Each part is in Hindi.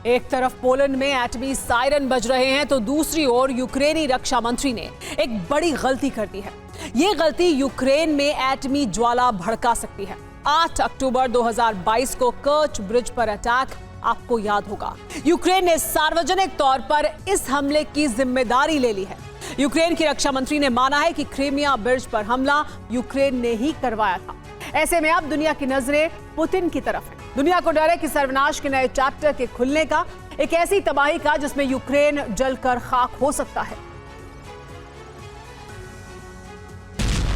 एक तरफ पोलैंड में एटमी सायरन बज रहे हैं तो दूसरी ओर यूक्रेनी रक्षा मंत्री ने एक बड़ी गलती कर दी है। ये गलती यूक्रेन में एटमी ज्वाला भड़का सकती है। 8 अक्टूबर 2022 को कर्च ब्रिज पर अटैक आपको याद होगा। यूक्रेन ने सार्वजनिक तौर पर इस हमले की जिम्मेदारी ले ली है। यूक्रेन की रक्षा मंत्री ने माना है कि क्रीमिया ब्रिज पर हमला यूक्रेन ने ही करवाया था। ऐसे में अब दुनिया की नजरें पुतिन की तरफ है। दुनिया को डर है कि सर्वनाश के नए चैप्टर के खुलने का, एक ऐसी तबाही का जिसमें यूक्रेन जलकर खाक हो सकता है।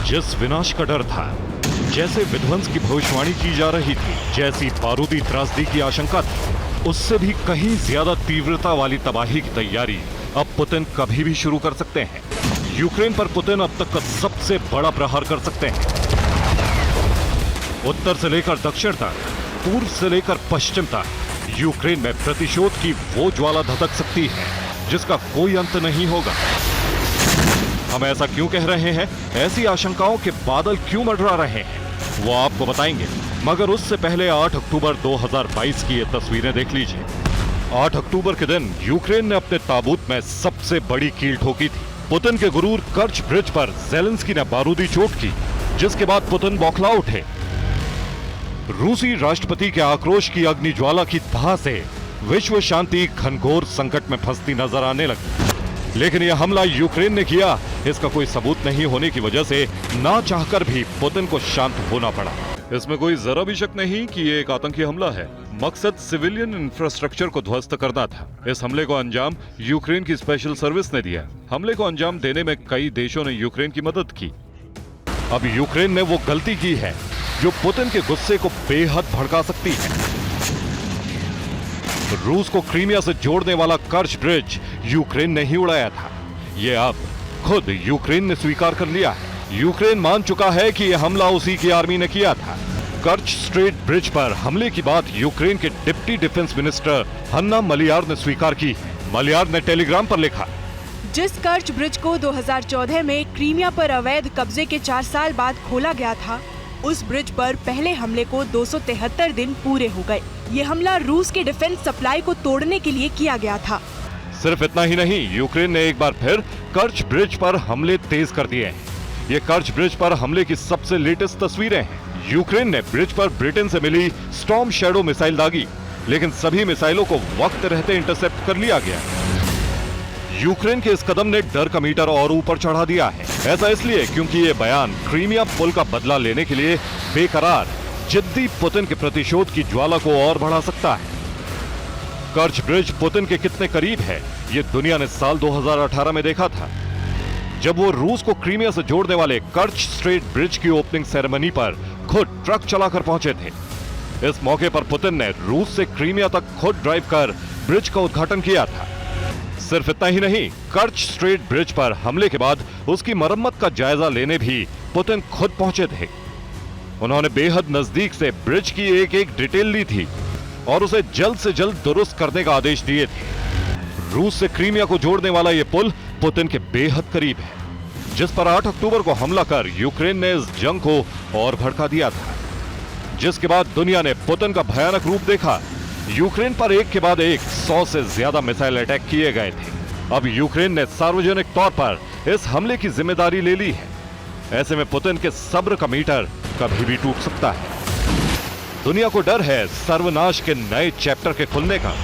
जिस विनाश का डर था, जैसे विध्वंस की भविष्यवाणी की जा रही थी, जैसी बारूदी त्रासदी की आशंका थी, उससे भी कहीं ज्यादा तीव्रता वाली तबाही की तैयारी अब पुतिन कभी भी शुरू कर सकते हैं। यूक्रेन पर पुतिन अब तक का सबसे बड़ा प्रहार कर सकते हैं। उत्तर से लेकर दक्षिण तक, पूर्व से लेकर पश्चिम तक, यूक्रेन में प्रतिशोध की वो ज्वाला धधक सकती है जिसका कोई अंत नहीं होगा। हम ऐसा क्यों कह रहे हैं, ऐसी आशंकाओं के बादल क्यों मंडरा रहे हैं, वो आपको बताएंगे। मगर उससे पहले 8 अक्टूबर 2022 की ये तस्वीरें देख लीजिए। 8 अक्टूबर के दिन यूक्रेन ने अपने ताबूत में सबसे बड़ी कील ठोकी थी। पुतिन के गुरूर कर्च ब्रिज पर ज़ेलेंस्की ने बारूदी चोट की, जिसके बाद पुतिन बौखला उठे। रूसी राष्ट्रपति के आक्रोश की अग्नि ज्वाला की धाह से विश्व शांति घनघोर संकट में फंसती नजर आने लगी। लेकिन यह हमला यूक्रेन ने किया, इसका कोई सबूत नहीं होने की वजह से ना चाहकर भी पुतिन को शांत होना पड़ा। इसमें कोई जरा भी शक नहीं कि ये एक आतंकी हमला है। मकसद सिविलियन इंफ्रास्ट्रक्चर को ध्वस्त करना था। इस हमले को अंजाम यूक्रेन की स्पेशल सर्विस ने दिया। हमले को अंजाम देने में कई देशों ने यूक्रेन की मदद की। अब यूक्रेन ने वो गलती की है जो पुतिन के गुस्से को बेहद भड़का सकती है। रूस को क्रीमिया से जोड़ने वाला कर्च ब्रिज यूक्रेन ने ही उड़ाया था। ये अब खुद यूक्रेन ने स्वीकार कर लिया है। यूक्रेन मान चुका है कि यह हमला उसी की आर्मी ने किया था। कर्च स्ट्रेट ब्रिज पर हमले की बात यूक्रेन के डिप्टी डिफेंस मिनिस्टर हन्ना मलियार ने स्वीकार की। मलियार ने टेलीग्राम पर लिखा, जिस कर्च ब्रिज को 2014 में क्रीमिया पर अवैध कब्जे के 4 साल बाद खोला गया था, उस ब्रिज पर पहले हमले को 273 दिन पूरे हो गए। ये हमला रूस के डिफेंस सप्लाई को तोड़ने के लिए किया गया था। सिर्फ इतना ही नहीं, यूक्रेन ने एक बार फिर कर्च ब्रिज पर हमले तेज कर दिए हैं। ये कर्च ब्रिज पर हमले की सबसे लेटेस्ट तस्वीरें हैं। यूक्रेन ने ब्रिज पर ब्रिटेन से मिली स्टॉर्म शैडो मिसाइल दागी, लेकिन सभी मिसाइलों को वक्त रहते इंटरसेप्ट कर लिया गया। यूक्रेन के इस कदम ने डर का मीटर और ऊपर चढ़ा दिया है। ऐसा इसलिए क्योंकि ये बयान क्रीमिया पुल का बदला लेने के लिए बेकरार जिद्दी पुतिन के प्रतिशोध की ज्वाला को और बढ़ा सकता है। कर्च ब्रिज पुतिन के कितने करीब है, ये दुनिया ने साल 2018 में देखा था, जब वो रूस को क्रीमिया से जोड़ने वाले कर्च स्ट्रेट ब्रिज की ओपनिंग सेरेमनी पर खुद ट्रक चलाकर पहुंचे थे। इस मौके पर पुतिन ने रूस से क्रीमिया तक खुद ड्राइव कर ब्रिज का उद्घाटन किया था। सिर्फ इतना ही नहीं, कर्च स्ट्रेट ब्रिज पर हमले के बाद उसकी मरम्मत का जायजा लेने भी पुतिन खुद पहुंचे थे। उन्होंने बेहद नजदीक से ब्रिज की एक एक डिटेल ली थी और उसे जल्द से जल्द दुरुस्त करने का आदेश दिए थे। रूस से क्रीमिया को जोड़ने वाला यह पुल पुतिन के बेहद करीब है, जिस पर 8 अक्टूबर को हमला कर यूक्रेन ने इस जंग को और भड़का दिया था। जिसके बाद दुनिया ने पुतिन का भयानक रूप देखा। यूक्रेन पर एक के बाद एक 100 से ज्यादा मिसाइल अटैक किए गए थे। अब यूक्रेन ने सार्वजनिक तौर पर इस हमले की जिम्मेदारी ले ली है। ऐसे में पुतिन के सब्र का मीटर कभी भी टूट सकता है। दुनिया को डर है सर्वनाश के नए चैप्टर के खुलने का,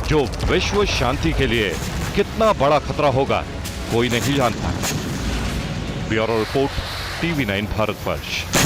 जो विश्व शांति के लिए कितना बड़ा खतरा होगा, कोई नहीं जानता। Bureau report, TV9 Bharatvarsh.